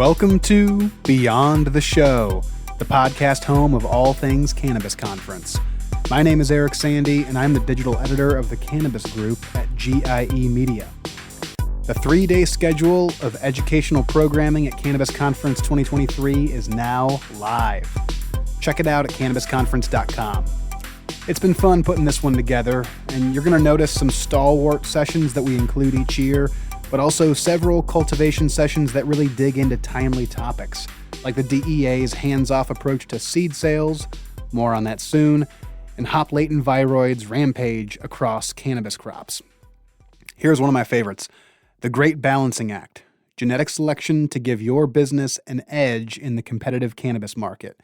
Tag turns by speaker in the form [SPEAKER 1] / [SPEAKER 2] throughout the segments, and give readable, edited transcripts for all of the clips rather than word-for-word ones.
[SPEAKER 1] Welcome to Beyond the Show, the podcast home of all things Cannabis Conference. My name is Eric Sandy, and I'm the digital editor of the Cannabis group at GIE Media. The 3-day schedule of educational programming at Cannabis Conference 2023 is now live. Check it out at cannabisconference.com. It's been fun putting this one together, and you're going to notice some stalwart sessions that we include each year, but also several cultivation sessions that really dig into timely topics, like the DEA's hands-off approach to seed sales, more on that soon, and hop-latent viroids rampage across cannabis crops. Here's one of my favorites, the Great Balancing Act, genetic selection to give your business an edge in the competitive cannabis market.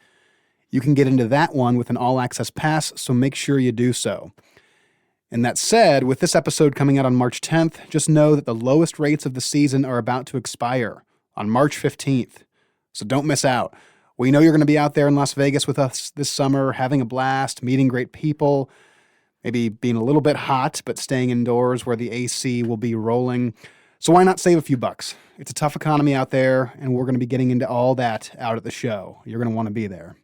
[SPEAKER 1] You can get into that one with an all-access pass, so make sure you do so. And that said, with this episode coming out on March 10th, just know that the lowest rates of the season are about to expire on March 15th. So don't miss out. We know you're going to be out there in Las Vegas with us this summer, having a blast, meeting great people, maybe being a little bit hot, but staying indoors where the AC will be rolling. So why not save a few bucks? It's a tough economy out there, and we're going to be getting into all that out at the show. You're going to want to be there.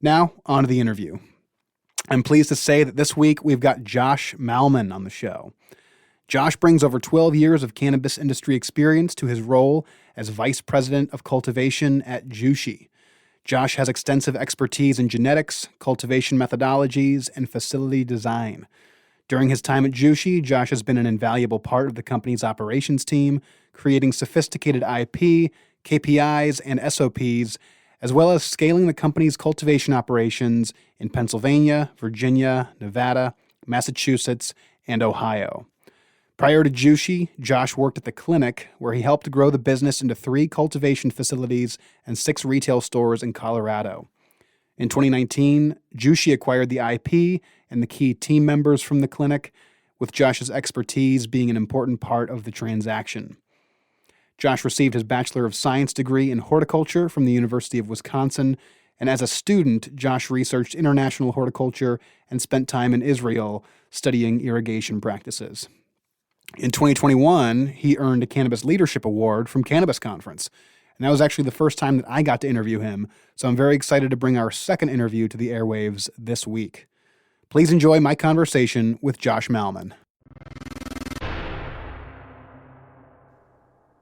[SPEAKER 1] Now, on to the interview. I'm pleased to say that this week we've got Josh Malman on the show. Josh brings over 12 years of cannabis industry experience to his role as Vice President of Cultivation at Jushi. Josh has extensive expertise in genetics, cultivation methodologies, and facility design. During his time at Jushi, Josh has been an invaluable part of the company's operations team, creating sophisticated IP, KPIs, and SOPs, as well as scaling the company's cultivation operations in Pennsylvania, Virginia, Nevada, Massachusetts, and Ohio. Prior to Jushi, Josh worked at the clinic, where he helped grow the business into 3 cultivation facilities and 6 retail stores in Colorado. In 2019, Jushi acquired the IP and the key team members from the clinic, with Josh's expertise being an important part of the transaction. Josh received his Bachelor of Science degree in horticulture from the University of Wisconsin, and as a student, Josh researched international horticulture and spent time in Israel studying irrigation practices. In 2021, he earned a Cannabis Leadership Award from Cannabis Conference, and that was actually the first time that I got to interview him, so I'm very excited to bring our second interview to the airwaves this week. Please enjoy my conversation with Josh Malman.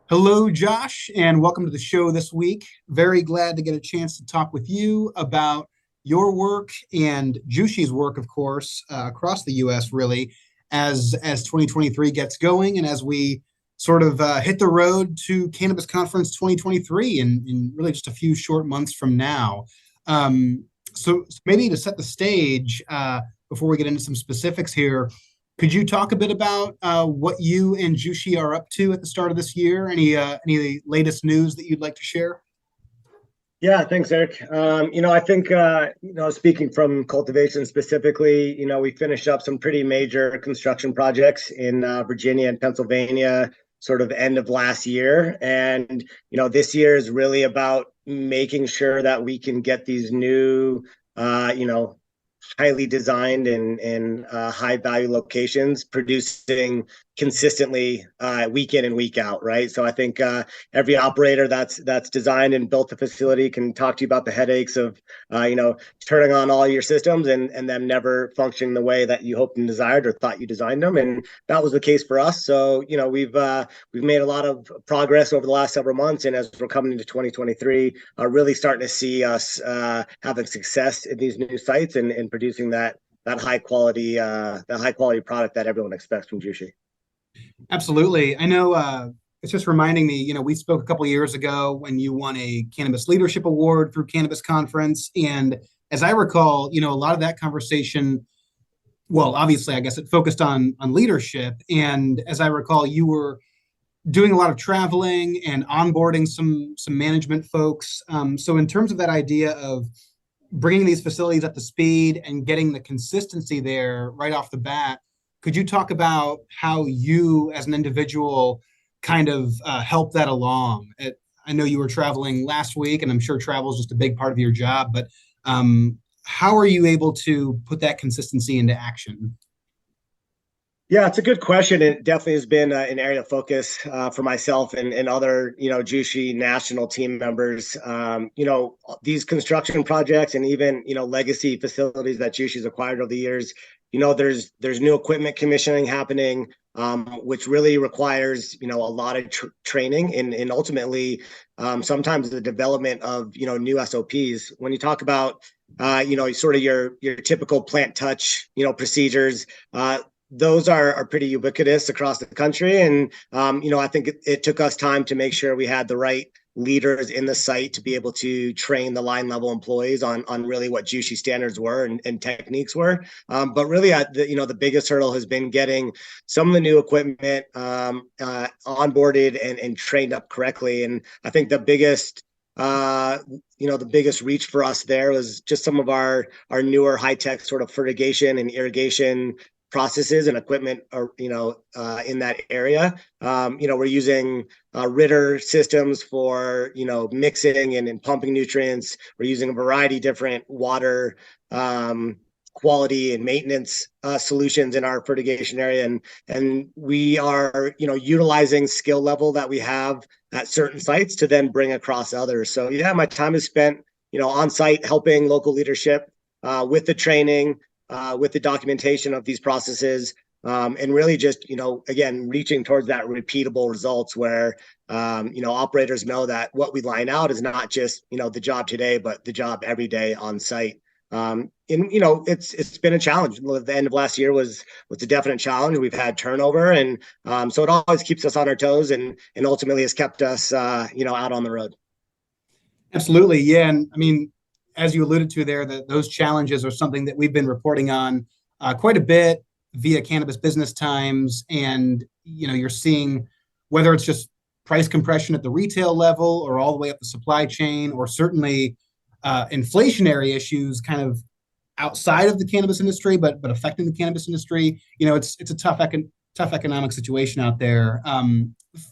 [SPEAKER 1] Hello, Josh, and welcome to the show this week. Very glad to get a chance to talk with you about your work and Jushi's work, of course, across the U.S., really, as 2023 gets going and as we sort of hit the road to Cannabis Conference 2023 in really just a few short months from now. So maybe to set the stage, before we get into some specifics here, could you talk a bit about what you and Jushi are up to at the start of this year? Any latest news that you'd like to share?
[SPEAKER 2] Yeah, thanks, Eric. I think, speaking from cultivation specifically, we finished up some pretty major construction projects in Virginia and Pennsylvania, sort of end of last year. And, this year is really about making sure that we can get these new, highly designed and high value locations producing consistently week in and week out, right? So I think every operator that's designed and built the facility can talk to you about the headaches of turning on all your systems and them never functioning the way that you hoped and desired or thought you designed them. And that was the case for us. So we've made a lot of progress over the last several months, and as we're coming into 2023, really starting to see us having success in these new sites and producing that high quality product that everyone expects from Jushi.
[SPEAKER 1] Absolutely. I know it's just reminding me, we spoke a couple of years ago when you won a Cannabis Leadership Award through Cannabis Conference. And as I recall, a lot of that conversation, well, obviously, I guess it focused on leadership. And as I recall, you were doing a lot of traveling and onboarding some management folks. So in terms of that idea of bringing these facilities up to speed and getting the consistency there right off the bat, could you talk about how you as an individual kind of help that along? I know you were traveling last week, and I'm sure travel is just a big part of your job, but how are you able to put that consistency into action?
[SPEAKER 2] Yeah, it's a good question. It definitely has been an area of focus for myself and other, Jushi national team members. These construction projects and even, legacy facilities that Jushi's acquired over the years, there's new equipment commissioning happening, which really requires, a lot of training and ultimately sometimes the development of, new SOPs. When you talk about, sort of your typical plant touch, procedures, those are pretty ubiquitous across the country. And, I think it took us time to make sure we had the right leaders in the site to be able to train the line level employees on really what Jushi standards were and techniques were. But really, the biggest hurdle has been getting some of the new equipment onboarded and trained up correctly. And I think the biggest reach for us there was just some of our newer high tech sort of fertigation and irrigation processes and equipment are, in that area. We're using Ritter systems for, mixing and pumping nutrients. We're using a variety of different water quality and maintenance solutions in our fertigation area. And we are, utilizing skill level that we have at certain sites to then bring across others. So yeah, my time is spent, on site helping local leadership with the training, with the documentation of these processes, and really just, again, reaching towards that repeatable results where, operators know that what we line out is not just, the job today, but the job every day on site. It's been a challenge. The end of last year was a definite challenge. We've had turnover, and so it always keeps us on our toes, and ultimately has kept us, out on the road.
[SPEAKER 1] Absolutely, yeah, and I mean, as you alluded to there, that those challenges are something that we've been reporting on quite a bit via Cannabis Business Times, and you're seeing whether it's just price compression at the retail level or all the way up the supply chain, or certainly inflationary issues kind of outside of the cannabis industry, but affecting the cannabis industry. It's a tough economic situation out there.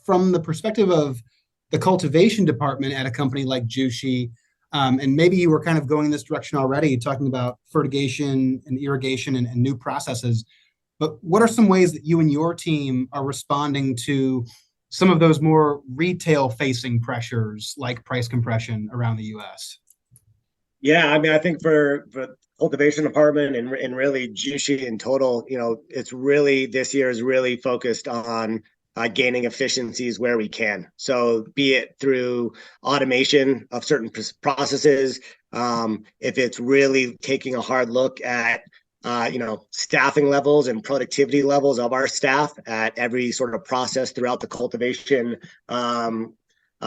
[SPEAKER 1] From the perspective of the cultivation department at a company like Jushi, and maybe you were kind of going in this direction already, talking about fertigation and irrigation and new processes. But what are some ways that you and your team are responding to some of those more retail-facing pressures like price compression around the U.S.?
[SPEAKER 2] Yeah, I mean, I think for cultivation department and really Jushi in total, it's really this year is really focused on gaining efficiencies where we can. So be it through automation of certain processes, if it's really taking a hard look at staffing levels and productivity levels of our staff at every sort of process throughout the cultivation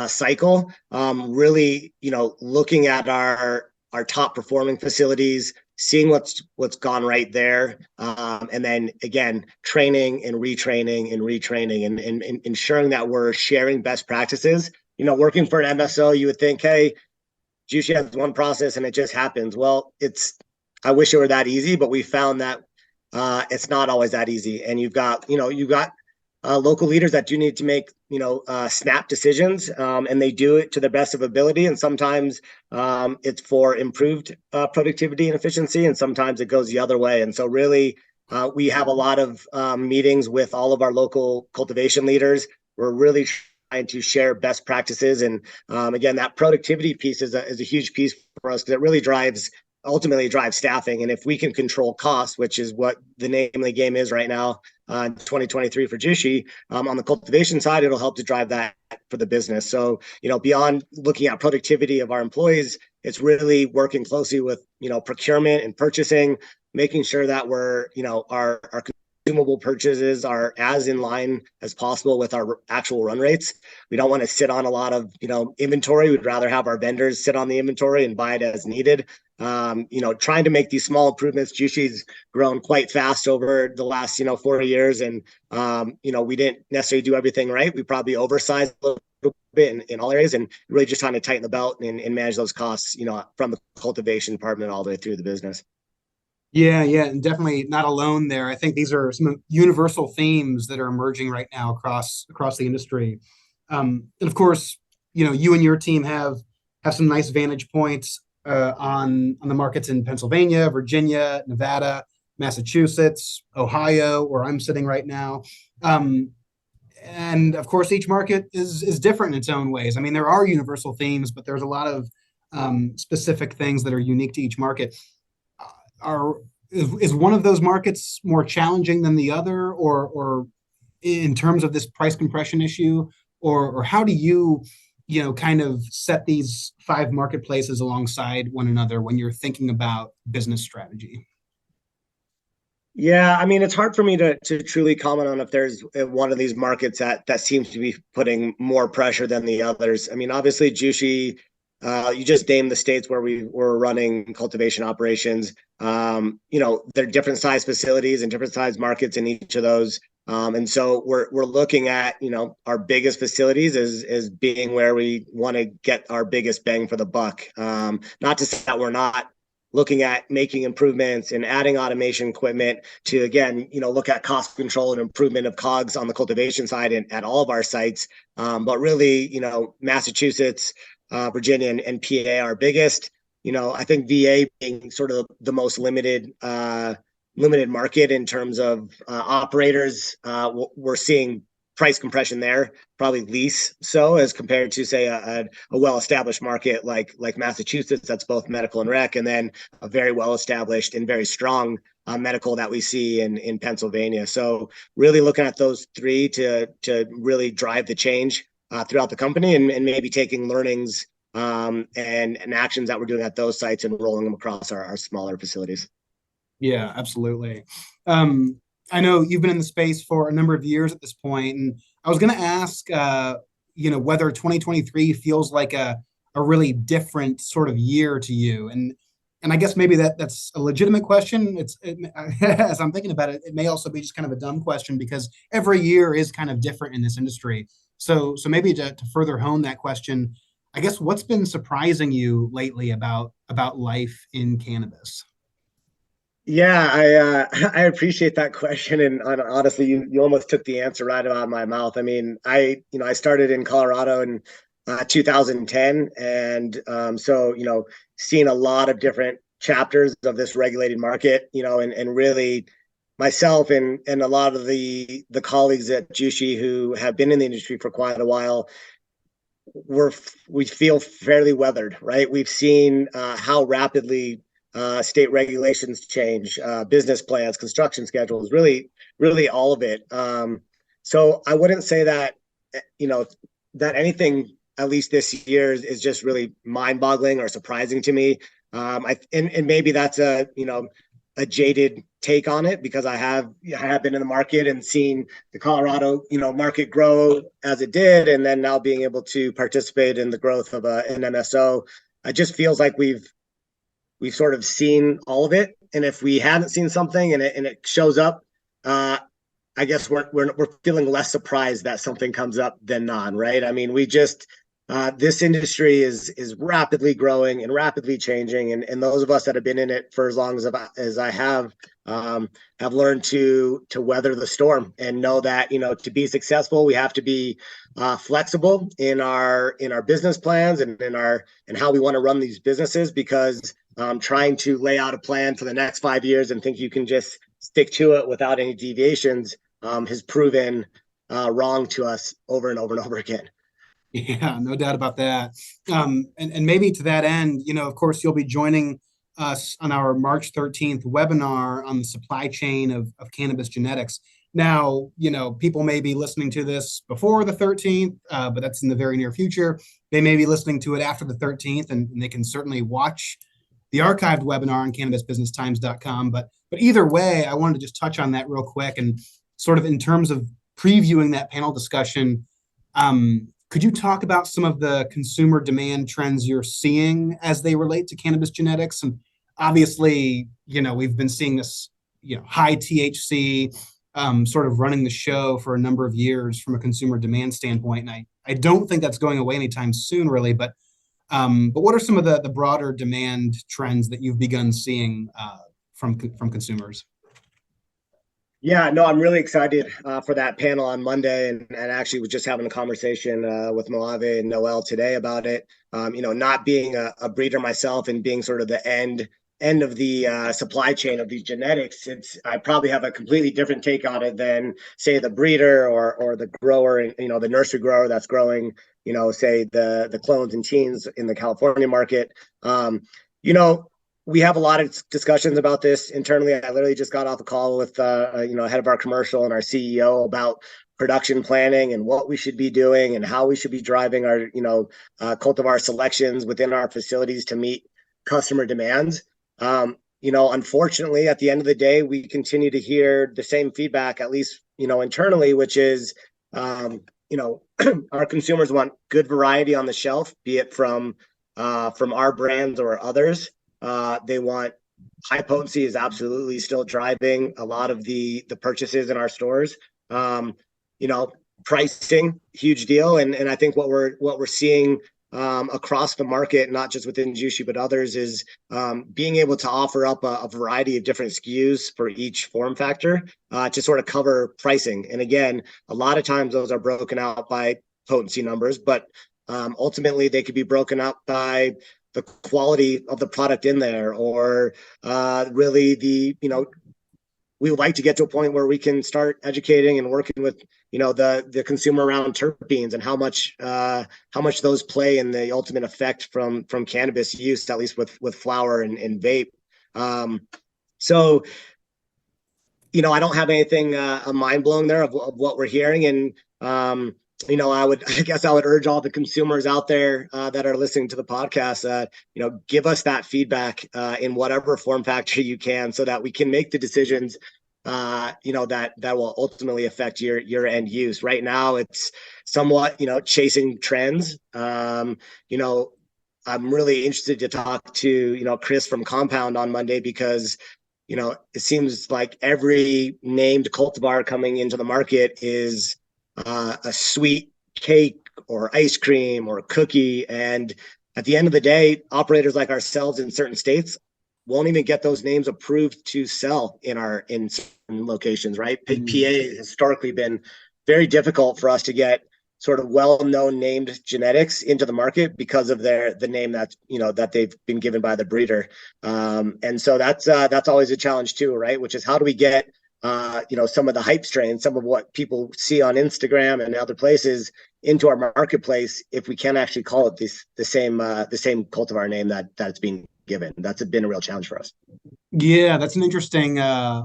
[SPEAKER 2] cycle. Really, looking at our top performing facilities, seeing what's gone right there, and then again training and retraining and ensuring that we're sharing best practices. Working for an MSO, you would think, hey, Jushi has one process and it just happens. Well, I wish it were that easy, but we found that it's not always that easy. And you've got local leaders that do need to make snap decisions, and they do it to the best of ability. And sometimes it's for improved productivity and efficiency, and sometimes it goes the other way. And so really, we have a lot of meetings with all of our local cultivation leaders. We're really trying to share best practices, and again, that productivity piece is a huge piece for us because it really ultimately drives staffing. And if we can control costs, which is what the name of the game is right now, 2023 for Jushi, on the cultivation side, it'll help to drive that for the business. So, beyond looking at productivity of our employees, it's really working closely with, procurement and purchasing, making sure that we're, our consumable purchases are as in line as possible with our actual run rates. We don't want to sit on a lot of, inventory. We'd rather have our vendors sit on the inventory and buy it as needed. Trying to make these small improvements. Jushi's grown quite fast over the last, 4 years. And, we didn't necessarily do everything right. We probably oversized a little bit in all areas, and really just trying to tighten the belt and manage those costs, from the cultivation department all the way through the business.
[SPEAKER 1] Yeah, and definitely not alone there. I think these are some universal themes that are emerging right now across the industry. And of course, you and your team have some nice vantage points on the markets in Pennsylvania, Virginia, Nevada. Massachusetts, Ohio, where I'm sitting right now. And of course, each market is different in its own ways. I mean, there are universal themes, but there's a lot of specific things that are unique to each market. Are is one of those markets more challenging than the other, or in terms of this price compression issue, or how do you, kind of set these five marketplaces alongside one another when you're thinking about business strategy?
[SPEAKER 2] Yeah, I mean, it's hard for me to truly comment on if there's one of these markets that seems to be putting more pressure than the others. I mean, obviously, Jushi, you just named the states where we were running cultivation operations. There are different size facilities and different size markets in each of those. And so we're looking at, our biggest facilities as being where we want to get our biggest bang for the buck. Not to say that we're not looking at making improvements and adding automation equipment to, again, look at cost control and improvement of COGS on the cultivation side and at all of our sites. But really, Massachusetts, Virginia, and PA are biggest. I think VA being sort of the most limited market in terms of operators. We're seeing price compression there, probably least so as compared to, say, a well-established market like Massachusetts, that's both medical and rec, and then a very well-established and very strong medical that we see in Pennsylvania. So really looking at those three to really drive the change throughout the company, and maybe taking learnings and actions that we're doing at those sites and rolling them across our smaller facilities.
[SPEAKER 1] Yeah, absolutely. I know you've been in the space for a number of years at this point, and I was going to ask, whether 2023 feels like a really different sort of year to you, and I guess maybe that's a legitimate question. As I'm thinking about it, it may also be just kind of a dumb question because every year is kind of different in this industry. So maybe to further hone that question, I guess what's been surprising you lately about life in cannabis?
[SPEAKER 2] Yeah, I appreciate that question, and honestly, you almost took the answer right out of my mouth. I mean, I started in Colorado in 2010, and so seeing a lot of different chapters of this regulated market, and really myself and a lot of the colleagues at Jushi who have been in the industry for quite a while, we feel fairly weathered, right? We've seen how rapidly state regulations change, business plans, construction schedules, really, really all of it. So I wouldn't say that, that anything, at least this year, is just really mind-boggling or surprising to me. And maybe that's a jaded take on it because I have been in the market and seen the Colorado, market grow as it did, and then now being able to participate in the growth of an MSO. It just feels like we've sort of seen all of it, and if we haven't seen something and it shows up, I guess we're feeling less surprised that something comes up than not, right? I mean, we just this industry is rapidly growing and rapidly changing, and those of us that have been in it for as long as I have learned to weather the storm and know that to be successful we have to be flexible in our business plans and in how we want to run these businesses, because trying to lay out a plan for the next 5 years and think you can just stick to it without any deviations has proven wrong to us over and over and over again.
[SPEAKER 1] Yeah, no doubt about that. And maybe to that end, of course, you'll be joining us on our March 13th webinar on the supply chain of cannabis genetics. Now, people may be listening to this before the 13th, but that's in the very near future. They may be listening to it after the 13th, and they can certainly watch the archived webinar on cannabisbusinesstimes.com. But either way, I wanted to just touch on that real quick and sort of in terms of previewing that panel discussion. Could you talk about some of the consumer demand trends you're seeing as they relate to cannabis genetics? And obviously, we've been seeing this, high THC sort of running the show for a number of years from a consumer demand standpoint. And I don't think that's going away anytime soon, really. But what are some of the broader demand trends that you've begun seeing from consumers?
[SPEAKER 2] Yeah, no, I'm really excited for that panel on Monday, and actually was just having a conversation with Moave and Noel today about it. Not being a breeder myself and being sort of the end end of the supply chain of these genetics, I probably have a completely different take on it than say the breeder or the grower, the nursery grower that's growing, say the clones and teens in the California market. You know, we have a lot of discussions about this internally. I literally just got off a call with head of our commercial and our CEO about production planning and what we should be doing and how we should be driving our cultivar selections within our facilities to meet customer demands. Unfortunately, at the end of the day, we continue to hear the same feedback, at least internally, which is our consumers want good variety on the shelf, be it from our brands or others. They want high potency is absolutely still driving a lot of the purchases in our stores. Pricing, huge deal, and I think what we're seeing across the market, not just within Jushi but others, is being able to offer up a variety of different SKUs for each form factor to sort of cover pricing. And again, a lot of times those are broken out by potency numbers, but ultimately they could be broken up by the quality of the product in there, or really we would like to get to a point where we can start educating and working with the consumer around terpenes and how much those play in the ultimate effect from cannabis use, at least with flower and vape. So I don't have anything mind blowing there of what we're hearing, and I guess I would urge all the consumers out there that are listening to the podcast, give us that feedback in whatever form factor you can, so that we can make the decisions, that will ultimately affect your end use. Right now, it's somewhat, chasing trends. I'm really interested to talk to, Chris from Compound on Monday, because it seems like every named cultivar coming into the market is a sweet cake or ice cream or cookie. And at the end of the day, operators like ourselves in certain states won't even get those names approved to sell in certain locations, right? PA has historically been very difficult for us to get sort of well-known named genetics into the market because of the name that they've been given by the breeder. And so that's always a challenge too, right? Which is, how do we get some of the hype strains, some of what people see on Instagram and other places into our marketplace, if we can actually call it the same cultivar name that it's being given. That's been a real challenge for us.
[SPEAKER 1] Yeah, that's an interesting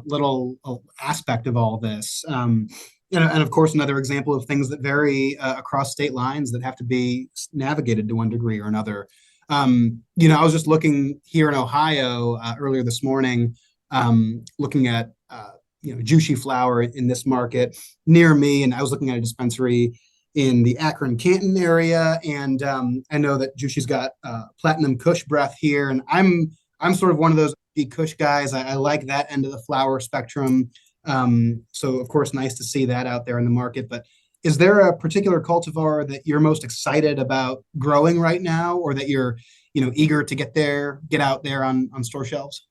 [SPEAKER 1] little aspect of all this. And of course, another example of things that vary across state lines that have to be navigated to one degree or another. I was just looking here in Ohio earlier this morning, looking at Jushi flower in this market near me, and I was looking at a dispensary in the Akron-Canton area, and I know that Jushi's got Platinum Kush Breath here, and I'm sort of one of those Kush guys. I like that end of the flower spectrum. So of course, nice to see that out there in the market. But is there a particular cultivar that you're most excited about growing right now, or that you're eager to get out there on store shelves?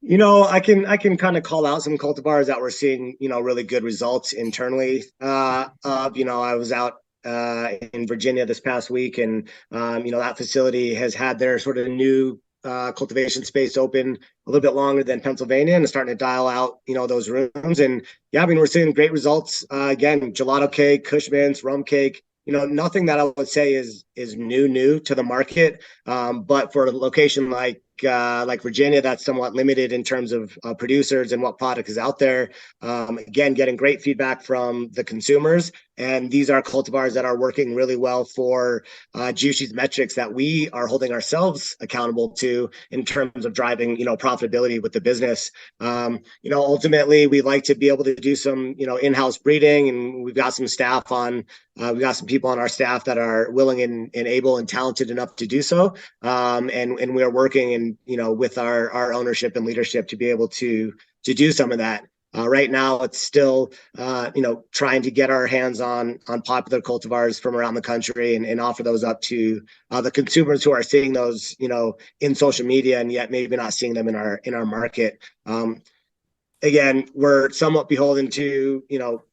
[SPEAKER 2] I can kind of call out some cultivars that we're seeing, really good results internally. I was out in Virginia this past week, and that facility has had their sort of new cultivation space open a little bit longer than Pennsylvania, and starting to dial out those rooms. And yeah, we're seeing great results. Again, gelato cake, Kush mints, rum cake. Nothing that I would say is new to the market, but for a location like Virginia, that's somewhat limited in terms of producers and what product is out there. Again, getting great feedback from the consumers, and these are cultivars that are working really well for Jushi's metrics that we are holding ourselves accountable to in terms of driving profitability with the business. Ultimately, we like to be able to do some in-house breeding, and we've got some staff on. We've got some people on our staff that are willing and able and talented enough to do so. And we are working with our ownership and leadership to be able to do some of that. Right now, it's still trying to get our hands on popular cultivars from around the country and offer those up to the consumers who are seeing those in social media, and yet maybe not seeing them in our market. Again, we're somewhat beholden to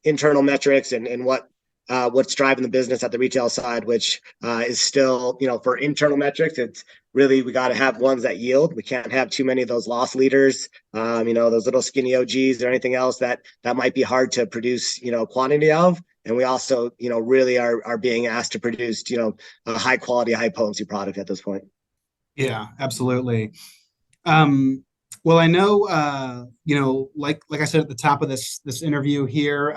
[SPEAKER 2] internal metrics and what what's driving the business at the retail side, which is still, for internal metrics, it's really, we got to have ones that yield. We can't have too many of those loss leaders, those little skinny OGs or anything else that might be hard to produce, quantity of. And we also, really are being asked to produce, a high quality, high potency product at this point.
[SPEAKER 1] Yeah, absolutely. Well, I know, like I said at the top of this interview here,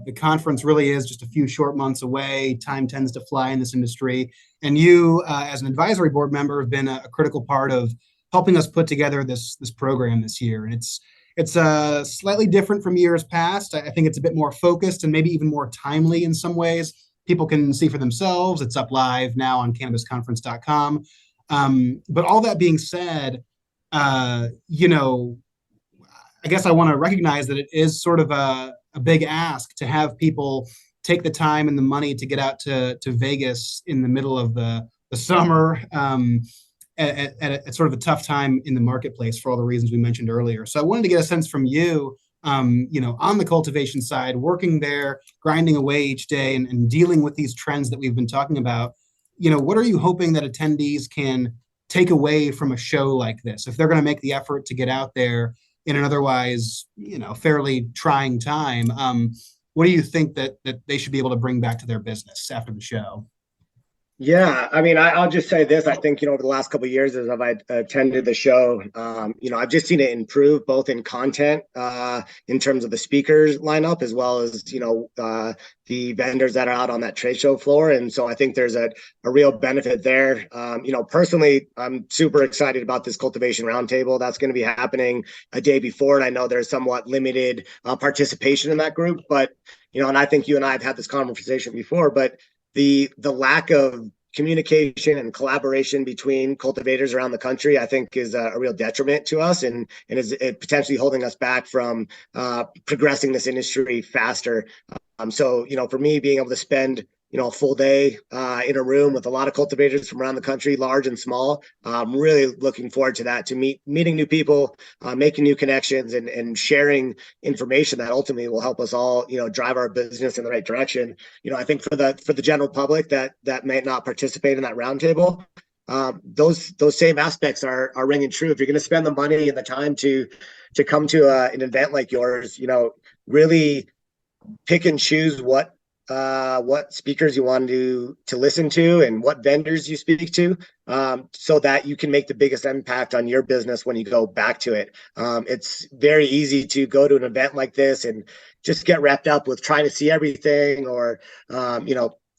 [SPEAKER 1] the conference really is just a few short months away. Time tends to fly in this industry, and you, as an advisory board member, have been a critical part of helping us put together this program this year. And it's slightly different from years past. I think it's a bit more focused and maybe even more timely in some ways. People can see for themselves. It's up live now on cannabisconference.com. But all that being said, I guess I want to recognize that it is sort of a big ask to have people take the time and the money to get out to Vegas in the middle of the summer, at sort of a tough time in the marketplace for all the reasons we mentioned earlier. So I wanted to get a sense from you, on the cultivation side, working there, grinding away each day and dealing with these trends that we've been talking about. What are you hoping that attendees can take away from a show like this if they're going to make the effort to get out there in an otherwise, fairly trying time? What do you think that they should be able to bring back to their business after the show?
[SPEAKER 2] Yeah, I mean, I'll just say this. I think, over the last couple of years as I've attended the show, I've just seen it improve both in content, in terms of the speakers lineup, as well as, the vendors that are out on that trade show floor. And so I think there's a real benefit there. Personally, I'm super excited about this cultivation roundtable that's going to be happening a day before. And I know there's somewhat limited participation in that group, but, and I think you and I have had this conversation before, but the lack of communication and collaboration between cultivators around the country, I think, is a real detriment to us and is potentially holding us back from progressing this industry faster. So, for me, being able to spend, a full day in a room with a lot of cultivators from around the country, large and small, I'm really looking forward to that, to meeting new people, making new connections, and sharing information that ultimately will help us all, drive our business in the right direction. I think for the general public that may not participate in that roundtable, those same aspects are ringing true. If you're going to spend the money and the time to come to an event like yours, really pick and choose what speakers you want to listen to and what vendors you speak to, so that you can make the biggest impact on your business when you go back to it. It's very easy to go to an event like this and just get wrapped up with trying to see everything, or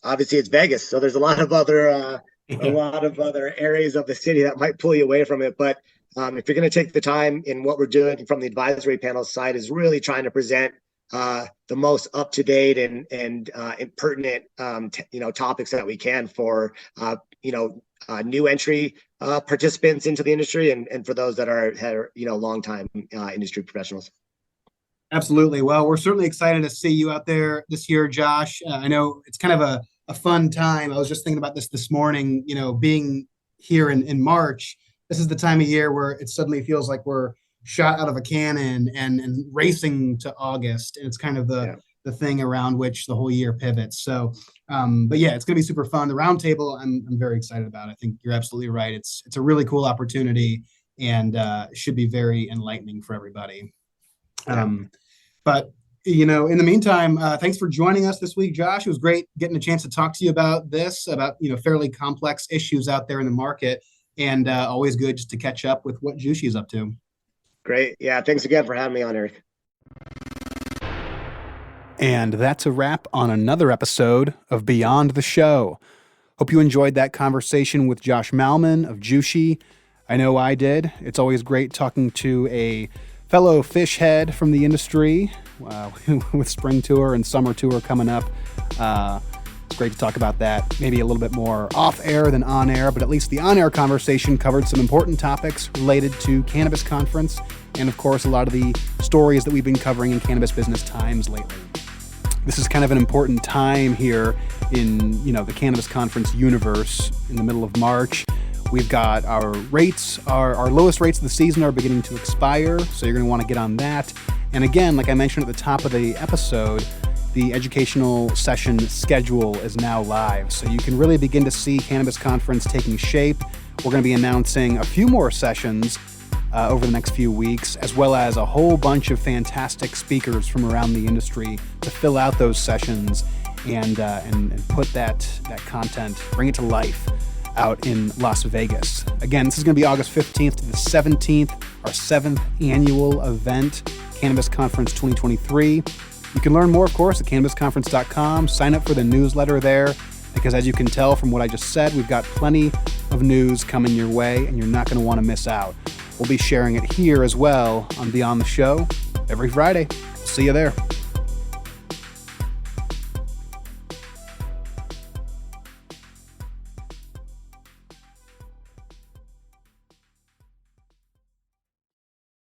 [SPEAKER 2] obviously it's Vegas, so there's a lot of other areas of the city that might pull you away from it. But if you're going to take the time, in what we're doing from the advisory panel side is really trying to present the most up-to-date and pertinent topics that we can for new entry participants into the industry, and for those that are long-time industry professionals.
[SPEAKER 1] Absolutely. Well, we're certainly excited to see you out there this year, Josh. I know it's kind of a fun time. I was just thinking about this morning, being here in March. This is the time of year where it suddenly feels like we're shot out of a cannon and racing to August. And it's kind of the thing around which the whole year pivots. So, but yeah, it's going to be super fun. The roundtable, I'm very excited about. I think you're absolutely right. It's a really cool opportunity, and should be very enlightening for everybody. But in the meantime, thanks for joining us this week, Josh. It was great getting a chance to talk to you about fairly complex issues out there in the market, and always good just to catch up with what Jushi is up to.
[SPEAKER 2] Great. Yeah. Thanks again for having me on, Eric.
[SPEAKER 1] And that's a wrap on another episode of Beyond the Show. Hope you enjoyed that conversation with Josh Malman of Jushi. I know I did. It's always great talking to a fellow fish head from the industry, with spring tour and summer tour coming up. It's great to talk about that, maybe a little bit more off air than on air, but at least the on air conversation covered some important topics related to Cannabis Conference, and of course a lot of the stories that we've been covering in Cannabis Business Times lately. This is kind of an important time here in the Cannabis Conference universe in the middle of March. We've got our rates, our lowest rates of the season are beginning to expire, so you're going to want to get on that. And again, like I mentioned at the top of the episode, the educational session schedule is now live, so you can really begin to see Cannabis Conference taking shape. We're going to be announcing a few more sessions over the next few weeks, as well as a whole bunch of fantastic speakers from around the industry to fill out those sessions and put that content, bring it to life out in Las Vegas. Again, this is going to be August 15th to the 17th, our 7th annual event, Cannabis Conference 2023. You can learn more, of course, at cannabisconference.com. Sign up for the newsletter there, because as you can tell from what I just said, we've got plenty of news coming your way, and you're not going to want to miss out. We'll be sharing it here as well on Beyond the Show every Friday. See you there.